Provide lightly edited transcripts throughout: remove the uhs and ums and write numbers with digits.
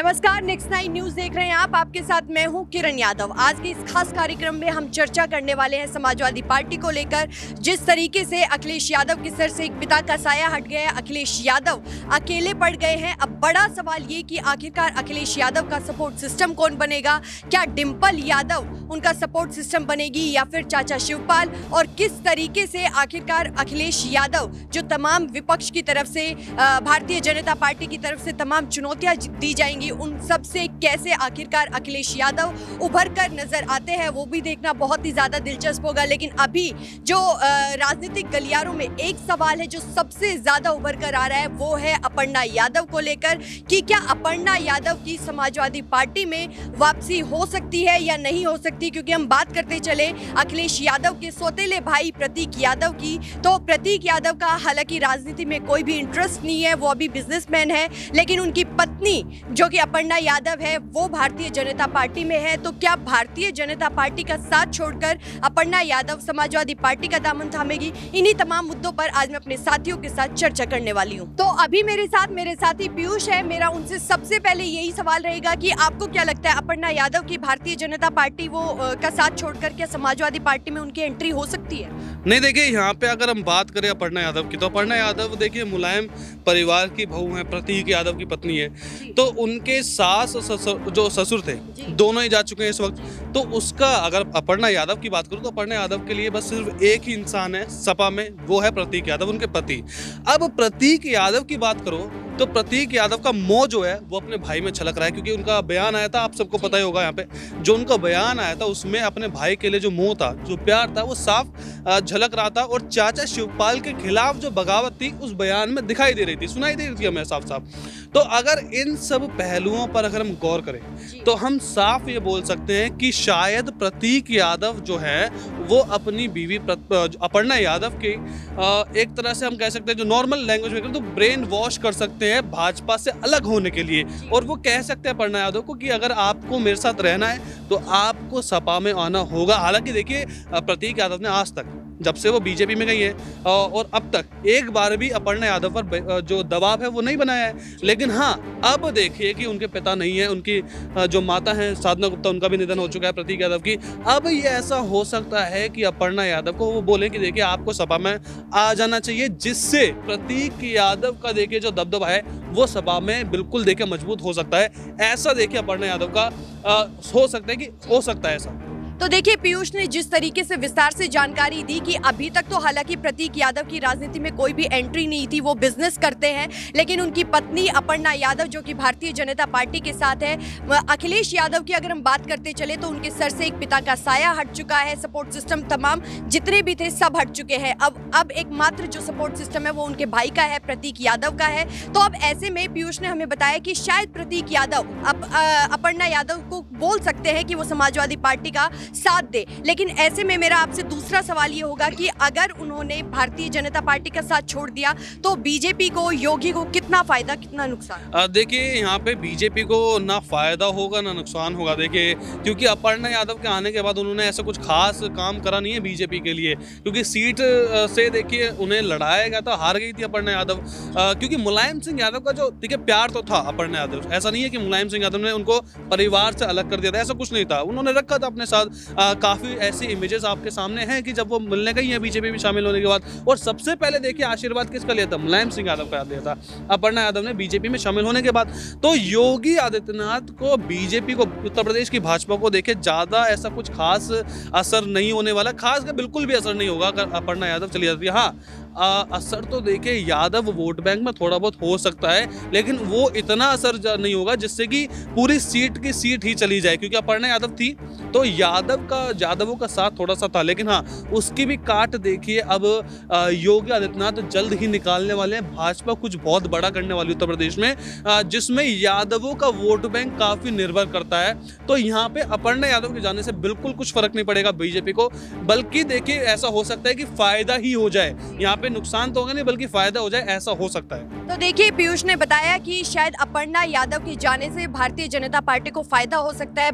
नमस्कार, next 9 news देख रहे हैं आप। आपके साथ मैं हूं किरण यादव। आज के इस खास कार्यक्रम में हम चर्चा करने वाले हैं समाजवादी पार्टी को लेकर। जिस तरीके से अखिलेश यादव के सर से एक पिता का साया हट गया है, अखिलेश यादव अकेले पड़ गए हैं। अब बड़ा सवाल ये कि आखिरकार अखिलेश यादव का सपोर्ट सिस्टम कौन बनेगा? क्या डिंपल यादव उनका सपोर्ट सिस्टम बनेगी या फिर चाचा शिवपाल? और किस तरीके से आखिरकार अखिलेश यादव जो तमाम विपक्ष की तरफ से, भारतीय जनता पार्टी की तरफ से तमाम चुनौतियां दी जाएंगी, उन सब से कैसे आखिरकार अखिलेश यादव उभर कर नजर आते हैं, वो भी देखना बहुत ही ज्यादा दिलचस्प होगा। लेकिन अभी जो राजनीतिक गलियारों में एक सवाल है जो सबसे ज्यादा उभर कर आ रहा है, वो है अपर्णा यादव को लेकर कि क्या अपर्णा यादव की समाजवादी पार्टी में वापसी हो सकती है या नहीं हो सकती। क्योंकि हम बात करते चले अखिलेश यादव के सौतेले भाई प्रतीक यादव की, तो प्रतीक यादव का हालांकि राजनीति में कोई भी इंटरेस्ट नहीं है, वो अभी बिजनेसमैन है, लेकिन उनकी पत्नी जो कि अपर्णा यादव है वो भारतीय जनता पार्टी में है। तो क्या भारतीय जनता पार्टी का साथ छोड़कर अपर्णा यादव समाजवादी पार्टी का दामन थामेगी? इन्हीं तमाम मुद्दों पर आज मैं अपने साथियों के साथ चर्चा करने वाली हूं। तो अभी मेरे साथ मेरे साथी पीयूष है। मेरा उनसे सबसे पहले यही सवाल रहेगा कि आपको क्या लगता है, अपर्णा यादव की भारतीय जनता पार्टी का साथ छोड़कर क्या समाजवादी पार्टी में उनकी एंट्री हो सकती है? नहीं, देखिए यहाँ पे अगर हम बात करें अपर्णा यादव की, तो अपर्णा यादव देखिए मुलायम परिवार की बहू है, प्रतीक यादव की पत्नी है। तो उनके सास जो ससुर थे दोनों ही जा चुके हैं इस वक्त। तो उसका अगर अपर्णा यादव की बात करूं तो अपर्णा यादव के लिए बस सिर्फ एक ही इंसान है सपा में, वो है प्रतीक यादव, उनके पति। अब प्रतीक यादव की बात करो तो प्रतीक यादव का मोह जो है वो अपने भाई में छलक रहा है, क्योंकि उनका बयान आया था, आप सबको पता ही होगा यहाँ पे जो उनका बयान आया था उसमें अपने भाई के लिए जो मोह था, जो प्यार था, वो साफ झलक रहा था। और चाचा शिवपाल के खिलाफ जो बगावत थी उस बयान में दिखाई दे रही थी, सुनाई दे रही थी हमें साफ साफ। तो अगर इन सब पहलुओं पर अगर हम गौर करें तो हम साफ ये बोल सकते हैं कि शायद प्रतीक यादव जो है वो अपनी बीवी अपर्णा यादव के एक तरह से हम कह सकते हैं, जो नॉर्मल लैंग्वेज में तो ब्रेन वॉश कर सकते हैं भाजपा से अलग होने के लिए। और वो कह सकते हैं अपर्णा यादव को कि अगर आपको मेरे साथ रहना है तो आपको सपा में आना होगा। हालांकि देखिए प्रतीक यादव ने आज तक, जब से वो बीजेपी में गई है और अब तक एक बार भी अपर्णा यादव पर जो दबाव है वो नहीं बनाया है। लेकिन हाँ, अब देखिए कि उनके पिता नहीं है, उनकी जो माता हैं साधना गुप्ता, उनका भी निधन हो चुका है प्रतीक यादव की। अब ये ऐसा हो सकता है कि अपर्णा यादव को वो बोले कि देखिए आपको सपा में आ जाना चाहिए, जिससे प्रतीक यादव का देखिए जो दबदबा है वो सपा में बिल्कुल देखिए मजबूत हो सकता है। ऐसा देखिए अपर्णा यादव का हो सकता है कि हो सकता है ऐसा। तो देखिए पीयूष ने जिस तरीके से विस्तार से जानकारी दी कि अभी तक तो हालांकि प्रतीक यादव की राजनीति में कोई भी एंट्री नहीं थी, वो बिजनेस करते हैं, लेकिन उनकी पत्नी अपर्णा यादव जो कि भारतीय जनता पार्टी के साथ है। अखिलेश यादव की अगर हम बात करते चले तो उनके सर से एक पिता का साया हट चुका है, सपोर्ट सिस्टम तमाम जितने भी थे सब हट चुके हैं। अब एकमात्र जो सपोर्ट सिस्टम है वो उनके भाई का है, प्रतीक यादव का है। तो अब ऐसे में पीयूष ने हमें बताया कि शायद प्रतीक यादव अपर्णा यादव को बोल सकते हैं कि वो समाजवादी पार्टी का साथ दे। लेकिन ऐसे में मेरा आपसे दूसरा सवाल ये होगा कि अगर उन्होंने भारतीय जनता पार्टी का साथ छोड़ दिया तो बीजेपी को, योगी को कितना फायदा कितना नुकसान? देखिए यहाँ पे बीजेपी को ना फायदा होगा ना नुकसान होगा। देखिए क्योंकि अपर्णा यादव के आने के बाद उन्होंने ऐसा कुछ खास काम करा नहीं है बीजेपी के लिए, क्योंकि सीट से देखिए उन्हें लड़ाया गया था, हार गई थी अपर्णा यादव। क्योंकि मुलायम सिंह यादव का जो देखिए प्यार तो था अपर्णा यादव, ऐसा नहीं है कि मुलायम सिंह यादव ने उनको परिवार से अलग कर दिया था, ऐसा कुछ नहीं था। उन्होंने रखा था अपने साथ। काफी ऐसी इमेजेस आपके सामने हैं कि जब वो मिलने गई हैं बीजेपी में शामिल होने के बाद। और सबसे पहले देखिए आशीर्वाद किसका लिया था? मुलायम सिंह यादव का लिया था अपर्णा यादव ने बीजेपी में शामिल होने के बाद। तो योगी आदित्यनाथ को, बीजेपी को, उत्तर प्रदेश की भाजपा को देखिए ज्यादा ऐसा कुछ खास असर नहीं होने वाला, खास का बिल्कुल भी असर नहीं होगा अगर अपर्णा यादव चली जाती है। हाँ, असर तो देखिए यादव वोट बैंक में थोड़ा बहुत हो सकता है, लेकिन वो इतना असर नहीं होगा जिससे कि पूरी सीट की सीट ही चली जाए। क्योंकि अपर्णा यादव थी तो यादवों का साथ थोड़ा सा था, लेकिन हाँ उसकी भी काट देखिए अब योगी आदित्यनाथ जल्द ही निकालने वाले हैं। भाजपा कुछ बहुत बड़ा करने वाली उत्तर प्रदेश में, जिसमें यादवों का वोट बैंक काफी निर्भर करता है। तो यहाँ पे अपर्णा यादव के जाने से बिल्कुल कुछ फर्क नहीं पड़ेगा बीजेपी को, बल्कि देखिए ऐसा हो सकता है कि फायदा ही हो जाए। यहाँ पे नुकसान तो होगा नहीं बल्कि फायदा हो जाए, ऐसा हो सकता है। तो देखिए, पीयूष ने बताया कि शायद अपर्णा यादव के जाने से भारतीय जनता पार्टी को फायदा हो सकता है।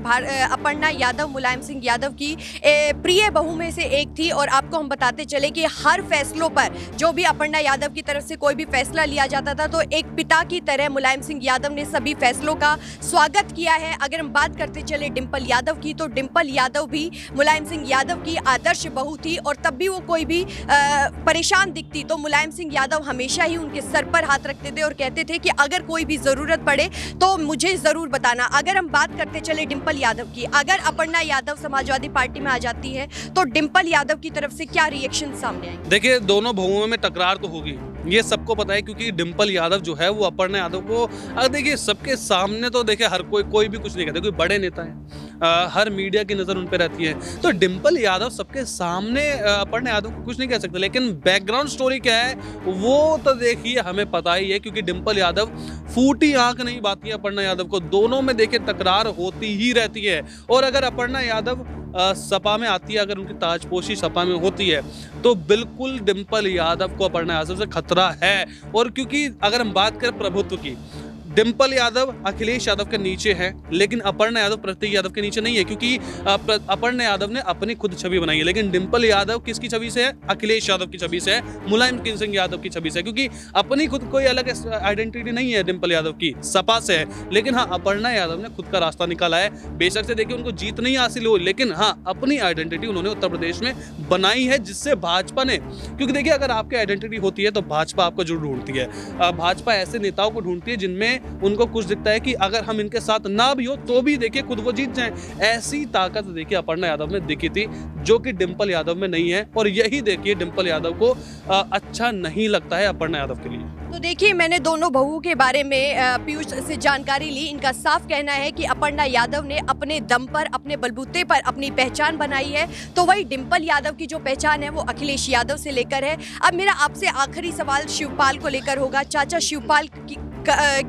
अपर्णा यादव मुलायम सिंह यादव की प्रिय बहू में से एक थी और आपको हम बताते चले कि हर फैसलों पर जो भी अपर्णा यादव की तरफ से कोई भी फैसला लिया जाता था तो एक पिता की तरह मुलायम सिंह यादव ने सभी फैसलों का स्वागत किया है। अगर हम बात करते चले डिंपल यादव की, तो डिंपल यादव भी मुलायम सिंह यादव की आदर्श बहू थी और तब भी वो कोई भी परेशान दिखती तो मुलायम सिंह यादव हमेशा ही उनके सर पर हाथ रखते थे और कहते थे कि अगर कोई भी जरूरत पड़े तो मुझे जरूर बताना। अगर हम बात करते चले डिंपल यादव की, अगर अपर्णा यादव समाजवादी पार्टी में आ जाती है तो डिंपल यादव की तरफ से क्या रिएक्शन सामने आए? देखिए, दोनों बहुओं में टकरार तो होगी, ये सबको पता है, क्योंकि डिंपल यादव जो है वो अपर्णा यादव को, अगर देखिए सबके सामने तो देखिए हर कोई भी कुछ नहीं कहता, कोई बड़े नेता है, हर मीडिया की नजर उन पे रहती है, तो डिंपल यादव सबके सामने अपर्णा यादव को कुछ नहीं कह सकते। लेकिन बैकग्राउंड स्टोरी क्या है वो तो देखिए हमें पता ही है, क्योंकि डिंपल यादव फूटी आंख नहीं बाती है अपर्णा यादव को, दोनों में देखिए तकरार होती ही रहती है। और अगर अपर्णा यादव सपा में आती है, अगर उनकी ताजपोशी सपा में होती है तो बिल्कुल डिंपल यादव को अपर्णा यादव से खतरा है। और क्योंकि अगर हम बात करें प्रभुत्व की, डिंपल यादव अखिलेश यादव के नीचे है, लेकिन अपर्णा यादव प्रतीक यादव के नीचे नहीं है, क्योंकि अपर्णा यादव ने अपनी खुद छवि बनाई है। लेकिन डिंपल यादव किसकी छवि से है? अखिलेश यादव की छवि से है, मुलायम सिंह यादव की छवि से है, क्योंकि अपनी खुद कोई अलग आइडेंटिटी नहीं है डिंपल यादव की, सपा से है। लेकिन हाँ, अपर्णा यादव ने खुद का रास्ता निकाला है। बेशक से देखिए उनको जीत नहीं हासिल हुई, लेकिन हाँ अपनी आइडेंटिटी उन्होंने उत्तर प्रदेश में बनाई है, जिससे भाजपा ने, क्योंकि देखिए अगर आपकी आइडेंटिटी होती है तो भाजपा आपको जरूर ढूंढती है। भाजपा ऐसे नेताओं को ढूंढती है जिनमें उनको कुछ दिखता है कि अगर हम इनके साथ ना भी हो तो भी देखिए खुद वो जीत जाएं। ऐसी ताकत देखिए अपर्णा यादव में दिखी थी, जो कि डिंपल यादव में नहीं है। और यही देखिए डिंपल यादव को अच्छा नहीं लगता है अपर्णा यादव के लिए। तो देखिए, मैंने दोनों बहुओं के बारे में पीयूष से जानकारी ली। इनका साफ कहना है कि अपर्णा यादव ने अपने दम पर, अपने बलबूते पर अपनी पहचान बनाई है, तो वही डिंपल यादव की जो पहचान है वो अखिलेश यादव से लेकर है। अब मेरा आपसे आखिरी सवाल शिवपाल को लेकर होगा। चाचा शिवपाल की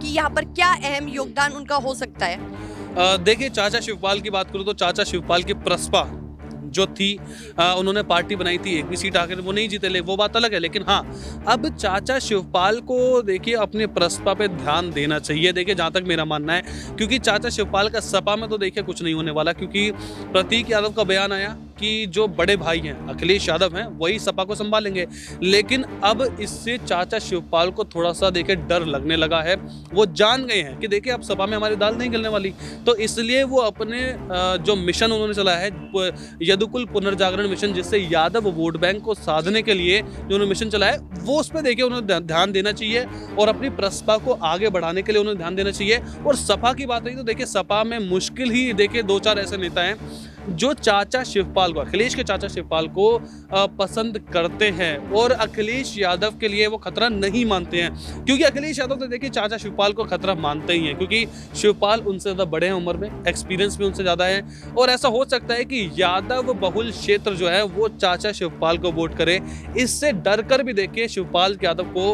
यहाँ पर क्या अहम योगदान उनका हो सकता है? देखिए, चाचा शिवपाल की बात करूँ तो चाचा शिवपाल की प्रसपा जो थी, उन्होंने पार्टी बनाई थी, एक भी सीट आकर वो नहीं जीते, वो बात अलग है। लेकिन हाँ, अब चाचा शिवपाल को देखिए अपने प्रसपा पे ध्यान देना चाहिए, देखिए जहाँ तक मेरा मानना है, क्योंकि चाचा शिवपाल का सपा में तो देखिए कुछ नहीं होने वाला, क्योंकि प्रतीक यादव का बयान आया कि जो बड़े भाई हैं अखिलेश यादव हैं वही सपा को संभालेंगे। लेकिन अब इससे चाचा शिवपाल को थोड़ा सा देखिए डर लगने लगा है, वो जान गए हैं कि देखिए अब सपा में हमारी दाल नहीं गलने वाली, तो इसलिए वो अपने जो मिशन उन्होंने चलाया है यदुकुल पुनर्जागरण मिशन, जिससे यादव वोट बैंक को साधने के लिए जो उन्होंने मिशन चलाया है, वो उस पर देखिए उन्हें ध्यान देना चाहिए और अपनी प्रसपा को आगे बढ़ाने के लिए उन्हें ध्यान देना चाहिए। और सपा की बात रही तो देखिए सपा में मुश्किल ही देखिए 2-4 ऐसे नेता हैं जो चाचा शिवपाल को, अखिलेश के चाचा शिवपाल को पसंद करते हैं और अखिलेश यादव के लिए वो खतरा नहीं मानते हैं, क्योंकि अखिलेश यादव तो देखिए चाचा शिवपाल को खतरा मानते ही हैं, क्योंकि शिवपाल उनसे ज़्यादा बड़े हैं उम्र में, एक्सपीरियंस भी उनसे ज़्यादा है। और ऐसा हो सकता है कि यादव बहुल क्षेत्र जो है वो चाचा शिवपाल को वोट करे। इससे डर कर भी देखिए शिवपाल यादव को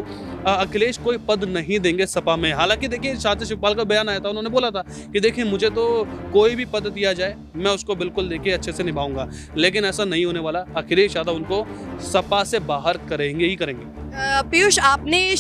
अखिलेश कोई पद नहीं देंगे सपा में। हालांकि देखिए चाचा शिवपाल का बयान आया था, उन्होंने बोला था कि देखिए मुझे तो कोई भी पद दिया जाए मैं उसको बिल्कुल देखिए अच्छे से निभाऊंगा, लेकिन ऐसा नहीं होने वाला। अखिलेश यादव उनको सपा से बाहर करेंगे ही करेंगे। पीयूष, आपने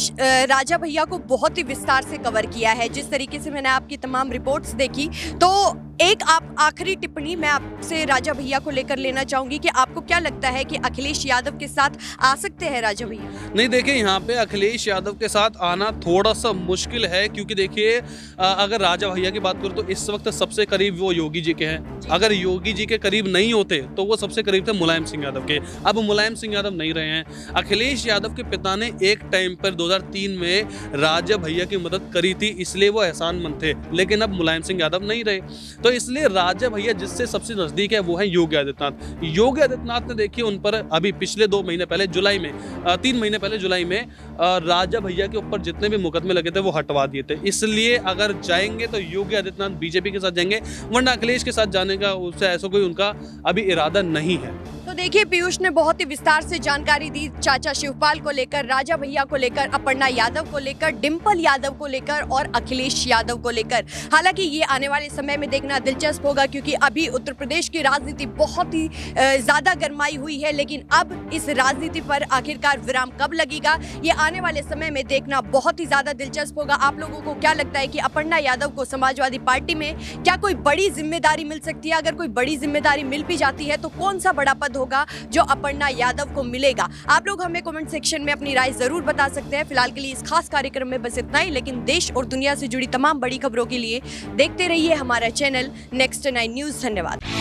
राजा भैया को बहुत ही विस्तार से कवर किया है। जिस तरीके से मैंने आपकी तमाम रिपोर्ट्स देखी, तो एक आप आखिरी टिप्पणी मैं आपसे राजा भैया को लेकर लेना चाहूंगी कि आपको क्या लगता है कि अखिलेश यादव के साथ आ सकते हैं राजा भैया? नहीं, देखिए यहाँ पे अखिलेश यादव के साथ आना थोड़ा सा मुश्किल है, क्योंकि देखिए अगर राजा भैया की बात करूँ तो इस वक्त सबसे करीब वो योगी जी के हैं। अगर योगी जी के करीब नहीं होते तो वो सबसे करीब थे मुलायम सिंह यादव के। अब मुलायम सिंह यादव नहीं रहे हैं। अखिलेश यादव के पिता ने एक टाइम पर 2003 में राजा भैया की मदद करी थी, इसलिए वो एहसानमंद थे, लेकिन अब मुलायम सिंह यादव नहीं रहे, तो इसलिए राजा भैया जिससे सबसे नजदीक है वो है योगी आदित्यनाथ। योगी आदित्यनाथ ने देखिए उन पर अभी पिछले 2 महीने पहले जुलाई में 3 महीने पहले जुलाई में राजा भैया के ऊपर जितने भी मुकदमे लगे थे वो हटवा दिए थे। इसलिए अगर जाएंगे तो योगी आदित्यनाथ बीजेपी के साथ जाएंगे, वरना अखिलेश के साथ जाने का उससे ऐसा कोई उनका अभी इरादा नहीं है। तो तो देखिए पीयूष ने बहुत ही विस्तार से जानकारी दी चाचा शिवपाल को लेकर, राजा भैया को लेकर, अपर्णा यादव को लेकर, डिंपल यादव को लेकर और अखिलेश यादव को लेकर। हालांकि ये आने वाले समय में देखना दिलचस्प होगा क्योंकि अभी उत्तर प्रदेश की राजनीति बहुत ही ज्यादा गर्माई हुई है, लेकिन अब इस राजनीति पर आखिरकार विराम कब लगेगा ये आने वाले समय में देखना बहुत ही ज्यादा दिलचस्प होगा। आप लोगों को क्या लगता है कि अपर्णा यादव को समाजवादी पार्टी में क्या कोई बड़ी जिम्मेदारी मिल सकती है? अगर कोई बड़ी जिम्मेदारी मिल भी जाती है तो कौन सा बड़ा पद होगा जो अपर्णा यादव को मिलेगा? आप लोग हमें कमेंट सेक्शन में अपनी राय जरूर बता सकते हैं। फिलहाल के लिए इस खास कार्यक्रम में बस इतना ही, लेकिन देश और दुनिया से जुड़ी तमाम बड़ी खबरों के लिए देखते रहिए हमारा चैनल नेक्स्ट 9 न्यूज़। धन्यवाद।